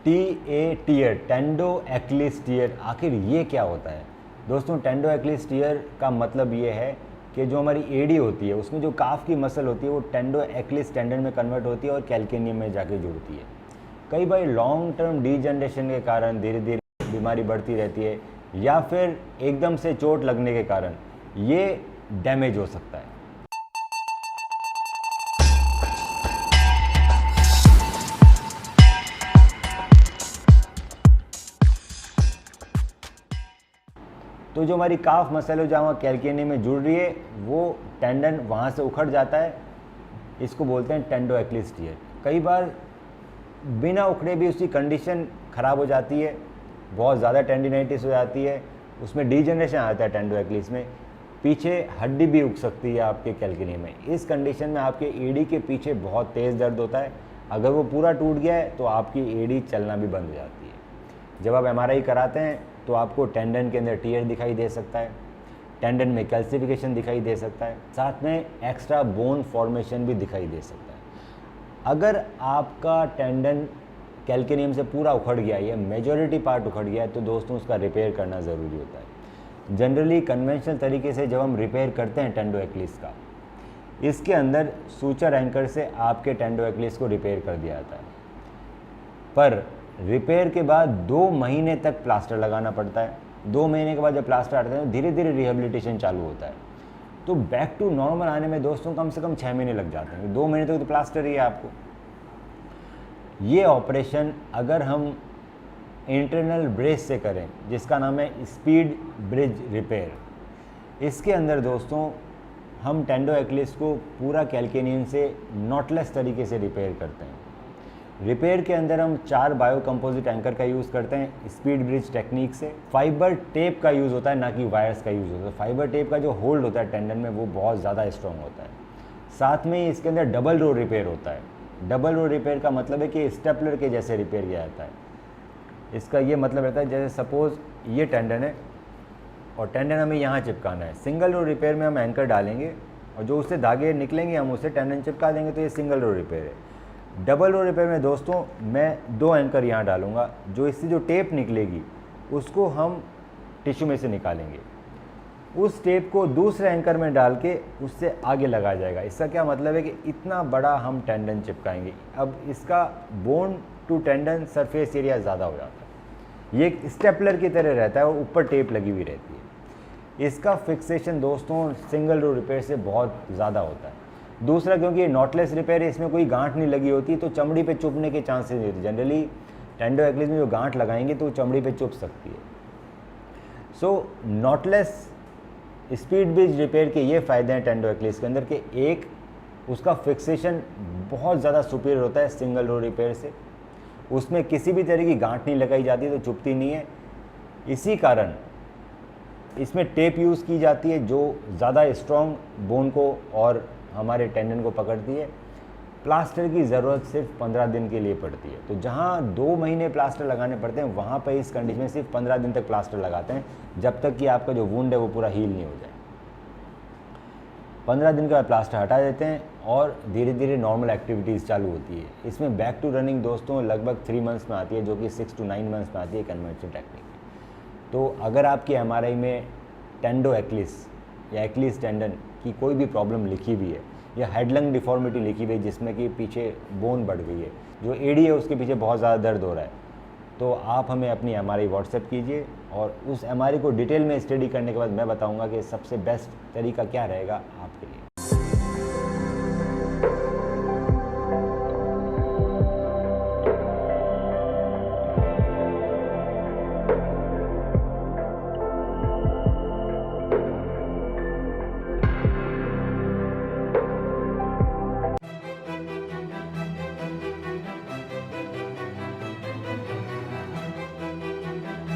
Tier, टेंडो Achilles tier, आखिर ये क्या होता है दोस्तों? टेंडो एक्लिस टियर का मतलब ये है कि जो हमारी एडी होती है उसमें जो काफ की मसल होती है वो टेंडो एक्लिस टेंडन में कन्वर्ट होती है और कैल्केनियम में जाके जुड़ती है। कई बार लॉन्ग टर्म डीजनरेशन के कारण धीरे धीरे बीमारी बढ़ती रहती है या फिर एकदम से चोट लगने के कारण ये डैमेज हो सकता है। तो जो हमारी काफ मसल है जहाँ कैल्केनियम में जुड़ रही है वो टेंडन वहाँ से उखड़ जाता है, इसको बोलते हैं टेंडो एक्लिस टियर। कई बार बिना उखड़े भी उसकी कंडीशन ख़राब हो जाती है, बहुत ज़्यादा टेंडिनाइटिस हो जाती है, उसमें डीजनरेशन आता है टेंडो एक्लिस में, पीछे हड्डी भी उग सकती है आपके कैल्केनियम में। इस कंडीशन में आपके एडी के पीछे बहुत तेज़ दर्द होता है, अगर वो पूरा टूट गया है तो आपकी एडी चलना भी बंद हो जाती है। जब आप एमआरआई कराते हैं तो आपको टेंडन के अंदर टियर दिखाई दे सकता है, टेंडन में कैल्सिफिकेशन दिखाई दे सकता है, साथ में एक्स्ट्रा बोन फॉर्मेशन भी दिखाई दे सकता है। अगर आपका टेंडन कैल्केनियम से पूरा उखड़ गया है, मेजॉरिटी पार्ट उखड़ गया है, तो दोस्तों उसका रिपेयर करना ज़रूरी होता है। जनरली कन्वेंशनल तरीके से जब हम रिपेयर करते हैं टेंडो एक्लिस का, इसके अंदर सूचर एंकर से आपके टेंडो एक्लिस को रिपेयर कर दिया जाता है, पर रिपेयर के बाद 2 महीने तक प्लास्टर लगाना पड़ता है। 2 महीने के बाद जब प्लास्टर आता है तो धीरे धीरे रिहेबिलिटेशन चालू होता है। तो बैक टू नॉर्मल आने में दोस्तों कम से कम 6 महीने लग जाते हैं। 2 महीने तक तो प्लास्टर ही है आपको। ये ऑपरेशन अगर हम इंटरनल ब्रेस से करें, जिसका नाम है स्पीड ब्रिज रिपेयर, इसके अंदर दोस्तों हम टेंडो एक्लिस को पूरा कैल्केनियम से नॉटलेस तरीके से रिपेयर करते हैं। रिपेयर के अंदर हम 4 बायो कंपोजिट एंकर का यूज़ करते हैं स्पीड ब्रिज टेक्निक से। फाइबर टेप का यूज़ होता है, ना कि वायर्स का यूज़ होता है। फाइबर टेप का जो होल्ड होता है टेंडन में वो बहुत ज़्यादा स्ट्रॉन्ग होता है। साथ में ही इसके अंदर डबल रो रिपेयर होता है। डबल रो रिपेयर का मतलब है कि स्टेपलर के जैसे रिपेयर किया जाता है। इसका ये मतलब रहता है जैसे सपोज़ ये टेंडन है और टेंडन हमें यहाँ चिपकाना है। सिंगल रो रिपेयर में हम एंकर डालेंगे और जो उससे धागे निकलेंगे हम उसे टेंडन चिपका देंगे, तो ये सिंगल रो रिपेयर है। डबल रो रिपेयर में दोस्तों मैं 2 एंकर यहाँ डालूंगा, जो इससे जो टेप निकलेगी उसको हम टिश्यू में से निकालेंगे, उस टेप को दूसरे एंकर में डाल के उससे आगे लगाया जाएगा। इसका क्या मतलब है कि इतना बड़ा हम टेंडन चिपकाएंगे। अब इसका bone to tendon surface area ज़्यादा हो जाता है, ये एक स्टेपलर की तरह रहता है और ऊपर टेप लगी हुई रहती है। इसका फिक्सेशन दोस्तों सिंगल रो रिपेयर से बहुत ज़्यादा होता है। दूसरा, क्योंकि ये नॉटलेस रिपेयर है, इसमें कोई गांठ नहीं लगी होती, तो चमड़ी पे चुभने के चांसेस नहीं होते। जनरली टेंडो एक्लिस में जो गांठ लगाएंगे तो चमड़ी पे चुभ सकती है। सो नॉटलेस स्पीड ब्रिज रिपेयर के ये फ़ायदे हैं टेंडो एक्लिस के अंदर कि एक, उसका फिक्सेशन बहुत ज़्यादा सुपीरियर होता है सिंगल रो रिपेयर से, उसमें किसी भी तरह की गांठ नहीं लगाई जाती तो चुभती नहीं है। इसी कारण इसमें टेप यूज़ की जाती है जो ज़्यादा स्ट्रॉन्ग बोन को और हमारे टेंडन को पकड़ती है। प्लास्टर की ज़रूरत सिर्फ 15 दिन के लिए पड़ती है। तो जहाँ 2 महीने प्लास्टर लगाने पड़ते हैं, वहाँ पर इस कंडीशन में सिर्फ 15 दिन तक प्लास्टर लगाते हैं, जब तक कि आपका जो वुंड है वो पूरा हील नहीं हो जाए। 15 दिन के बाद प्लास्टर हटा देते हैं और धीरे धीरे नॉर्मल एक्टिविटीज़ चालू होती है। इसमें बैक टू रनिंग दोस्तों लगभग 3 मंथ्स में आती है, जो कि 6 to 9 मंथ्स में आती है कन्वेंशनल टेक्निक। तो अगर आपकी एमआरआई में टेंडो एक्लिस या एक्लिस टेंडन की कोई भी प्रॉब्लम लिखी हुई है या हेडलंग डिफॉर्मिटी लिखी हुई है जिसमें कि पीछे बोन बढ़ गई है, जो एडी है उसके पीछे बहुत ज़्यादा दर्द हो रहा है, तो आप हमें अपनी एमआरआई व्हाट्सएप कीजिए और उस एमआरआई को डिटेल में स्टडी करने के बाद मैं बताऊंगा कि सबसे बेस्ट तरीका क्या रहेगा आपके लिए।